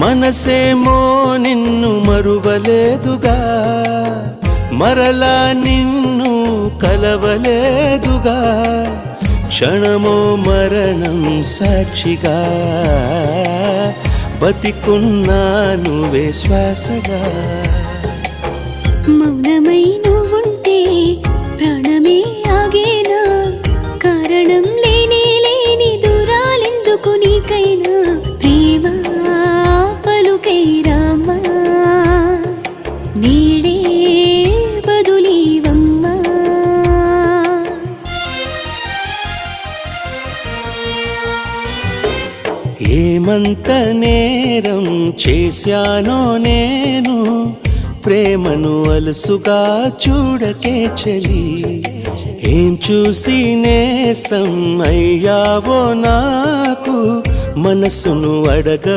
మనసేమో నిన్ను మరువలేదుగా, మరలా నిన్ను కలవలేదుగా, క్షణమో మరణం సాక్షిగా బతికున్నాను శ్వాసగా. మౌనమై నువ్వుంటే ప్రాణమే ఆగేనా, కారణం లేని లేని దూరాలెందుకు నీకైనా, ప్రేమ పలుకై రామ్మా నీడే బదులీవమ్మా. ఏమంత నేరం చేశానో నేను, ప్రేమను అలసుగా చూడకే చలి, ఏం చూసి నేస్తం అయ్యావో నాకు, మనసును అడగ